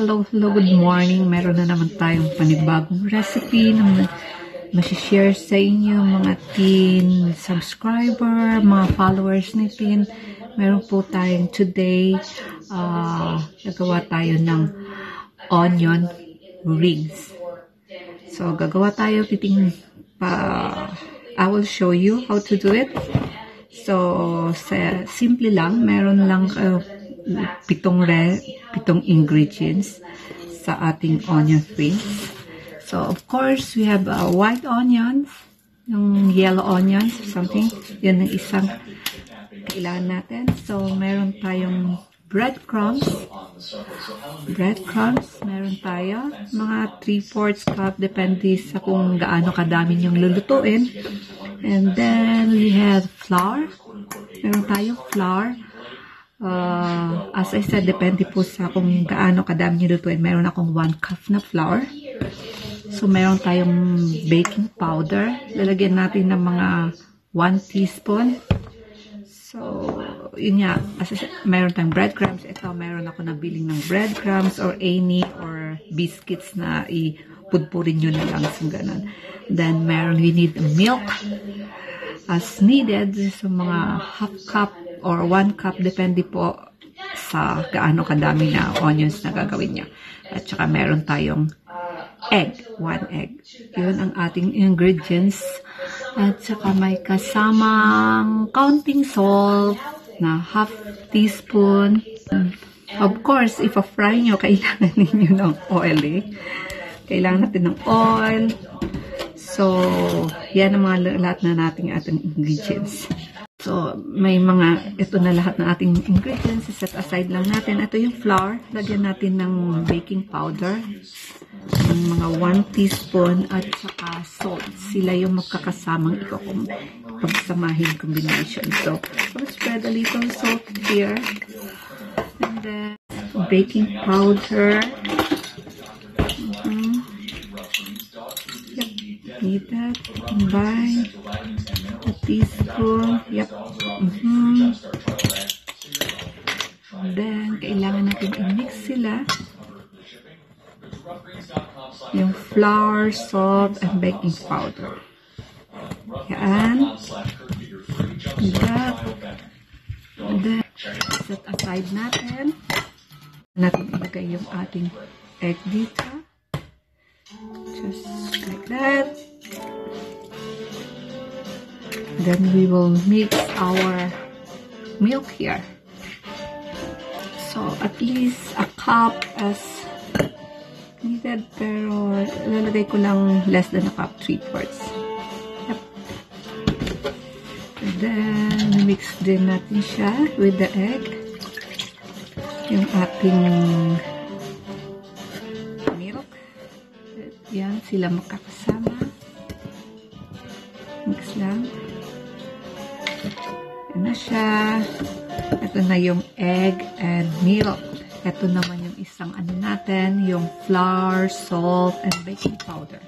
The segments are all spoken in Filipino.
hello, good morning. Meron na naman tayong panibagong recipe na masishare sa inyo, mga teen subscriber, mga followers ni teen. Meron po tayong today, gagawa tayo ng onion rings. So, gagawa tayo, I will show you how to do it. So, simple lang, meron lang pitong ingredients sa ating onion rings. So, of course, we have white onions, yung yellow onions, something. Yan ang isang kailangan natin. So, meron tayong breadcrumbs. Meron tayo. Mga 3/4 cup, depende sa kung gaano kadami yung lulutuin. And then, we have flour. Meron tayong flour. As I said, depende po sa kung gaano kadami nyo lutuin. Meron akong 1 cup na flour. So, meron tayong baking powder. Lalagyan natin ng mga 1 teaspoon. So, yun nga. As I said, meron tayong breadcrumbs. Ito, meron ako nabiling ng breadcrumbs or any or biscuits na ipudpurin nyo na lang. So, ganun. Then, we need milk as needed. So, mga half cup or 1 cup, depende po sa gaano kadami na onions na gagawin niya. At saka meron tayong egg, 1 egg. Yun ang ating ingredients. At saka may kasamang counting salt na half teaspoon. Of course, if a-fry nyo, kailangan ninyo ng oil eh. Kailangan natin ng oil. So, yan ang lahat na ating ingredients. So, ito na lahat ng ating ingredients. Set aside lang natin. Ito yung flour. Lagyan natin ng baking powder. Yung mga 1 teaspoon at saka salt. Sila yung magkakasamang pagsamahin combination. So, we'll spread a little salt here. And then, baking powder. Yep, need that. Combine. A teaspoon. Yep. Then, kailangan natin i-mix sila. Yung flour, salt, and baking powder. Yan. Then, set aside natin. Ilagay yung ating egg dito. Just like that. Then we will mix our milk here. So, at least a cup as needed, pero lalagay ko lang less than a cup, 3/4. Yep. And then, mix din natin siya with the egg. Yung ating milk. Yan, sila magkakasama. Mix lang. Yan na siya. Ito na yung egg and milk. Ito naman yung isang natin, yung flour, salt, and baking powder.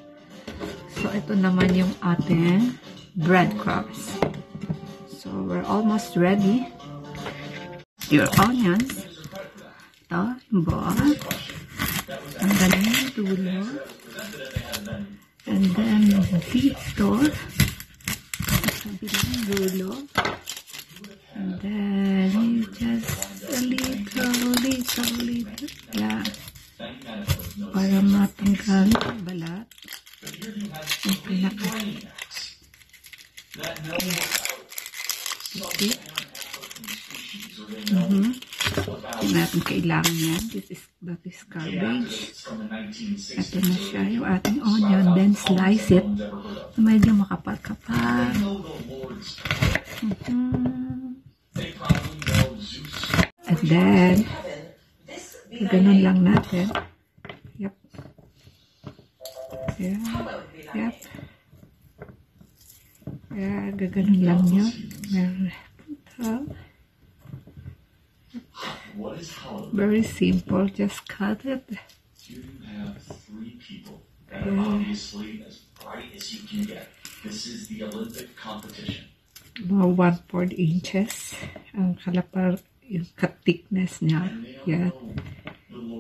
So, ito naman yung ating breadcrumbs. So, we're almost ready. Your onions. Ito, yung buo. Ang galing yung dulo. And then, dito. Sabi lang dulo. And then, you just a little. Yeah. Para matanggal ang balat. Ang pinaka-hit. Okay. Natin kailangan yan. That is garbage. Ito na siya, yung ating onion. Then, slice it. Medyo makapal-kapal. And then, ganun lang natin. Yep. Yeah. Yep. Yeah, gaganon lang nyo. Meron. Very simple. Just cut it. You have 3 people that are obviously as bright as you can get. This is the Olympic competition. Mga 1/4 inches. Ang kalapar, yung cut thickness niya. Yeah.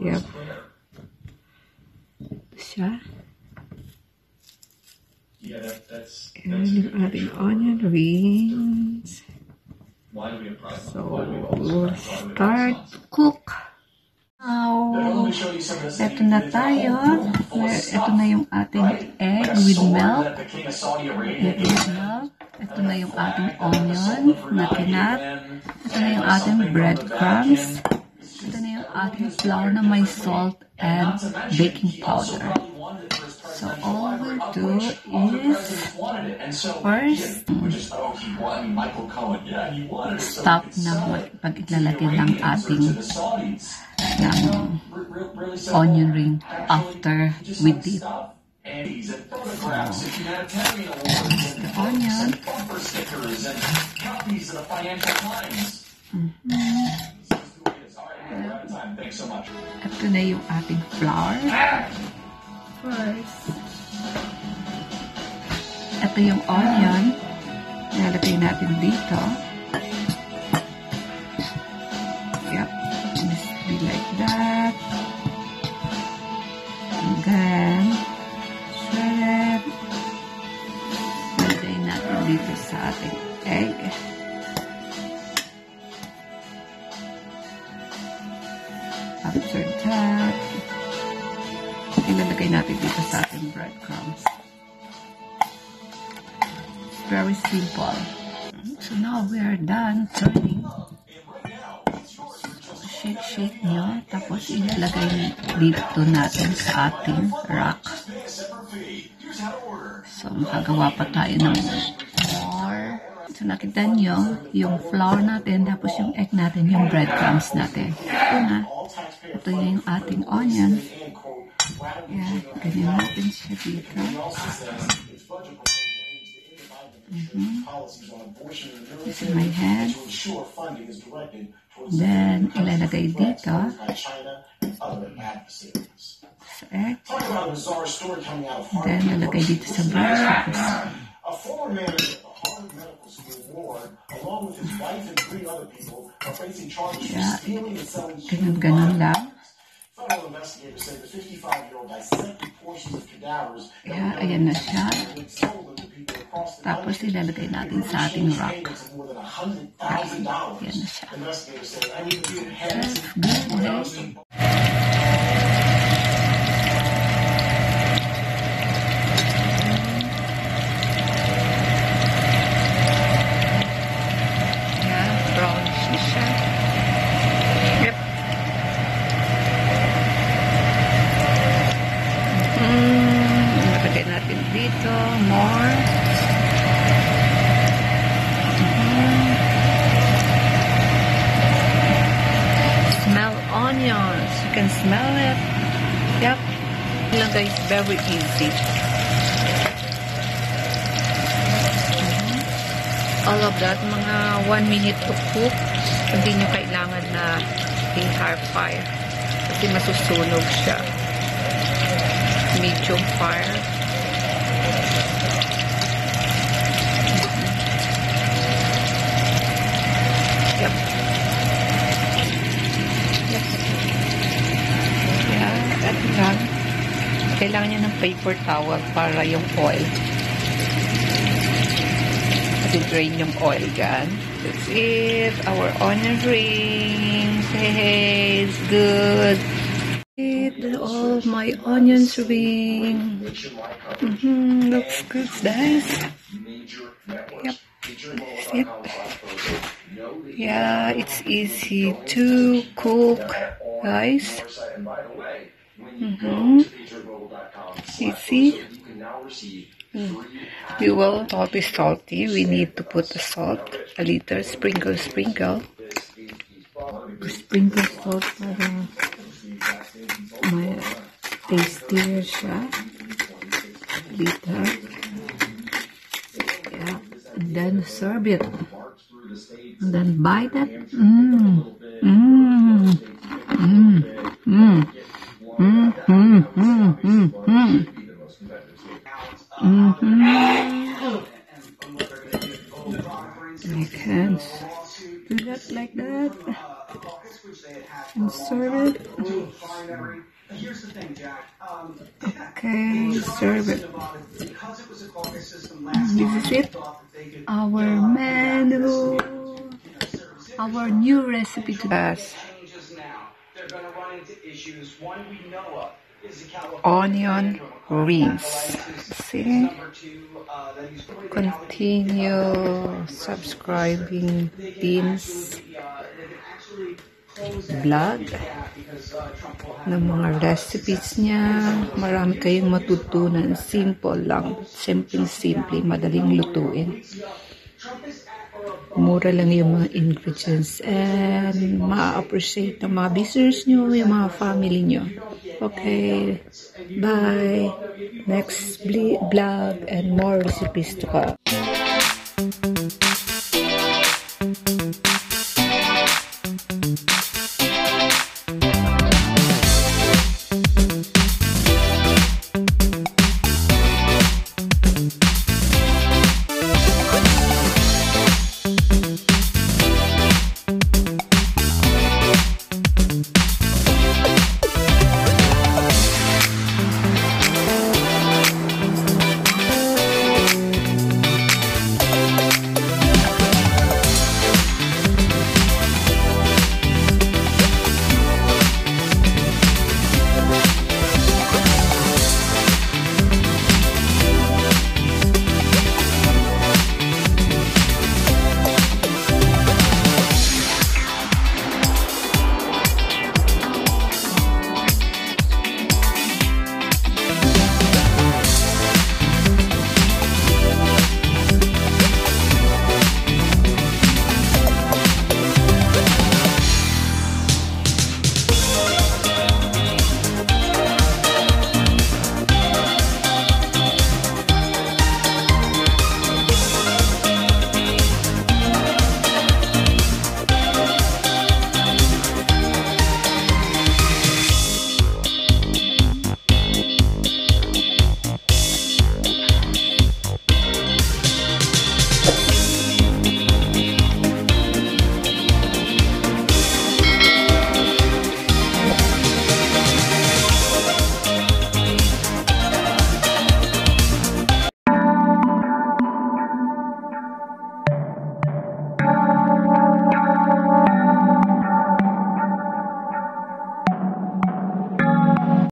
Yep. siya. Yeah, that's And yung ating onion rings. why do we have pride? So, we'll start to cook. Now, eto na tayo. Eto na yung ating egg with milk. Ito na yung ating onion na kinat. Ito na yung ating breadcrumbs. Ito na yung ating flour na may salt and baking powder. So all we'll do is first stop na pag-ilalagay ng ating onion ring after we dip. The onion. Ito na yung ating flour. First, ito yung onion. Nalagay natin dito. Yep. Just be like that. And then, shred it. Nalagay natin dito sa ating egg. After that, ilalagay natin dito sa ating breadcrumbs. It's very simple. So now we are done turning. Shake nyo. Tapos ilalagay dito natin sa ating rack. So makagawa pa tayo ng more. So nakita nyo yung flour natin, tapos yung egg natin, yung breadcrumbs natin. Ito na. Ito yung ating onion. Yan, ganyan natin siya dito. This is my hand. Then, ilalagay dito sa egg. Then, ilalagay dito sa breadcrumbs. Yeah, ganun lang. Yeah, ayan na siya. Tapos ilalagay natin sa ating rack. Ayan na siya. That's good. Dito, more. Smell onions. You can smell it. Yep. It's very easy. All of that, mga 1 minute to cook. Hindi nyo kailangan na i-high fire. Kasi masusunog siya. Medium fire. Yep. Yep. Yeah, at lang. Kailangan niya ng paper towel para yung oil. Drain yung oil dyan. That's it. Our onion rings. Hey, it's good. All my onions ring. Looks good, guys. Yep. That's it. Yeah, it's easy to cook, guys. Easy. We will not be salty. We need to put the salt a little. Sprinkle. Sprinkle salt para may tastier siya. Little. Yeah. And then serve it. And then bite it. You can do that like that and serve it. Okay, serve it. This is it. Our menu. Our new recipe to us. Onion rings. See? Continue subscribing Beans vlog ng mga recipes niya. Marami kayong matutunan. Simple lang. Simple, madaling lutuin. Mura lang yung mga ingredients and ma-appreciate ng mga visitors nyo, yung mga family nyo. Okay, bye. Next vlog and more recipes to come.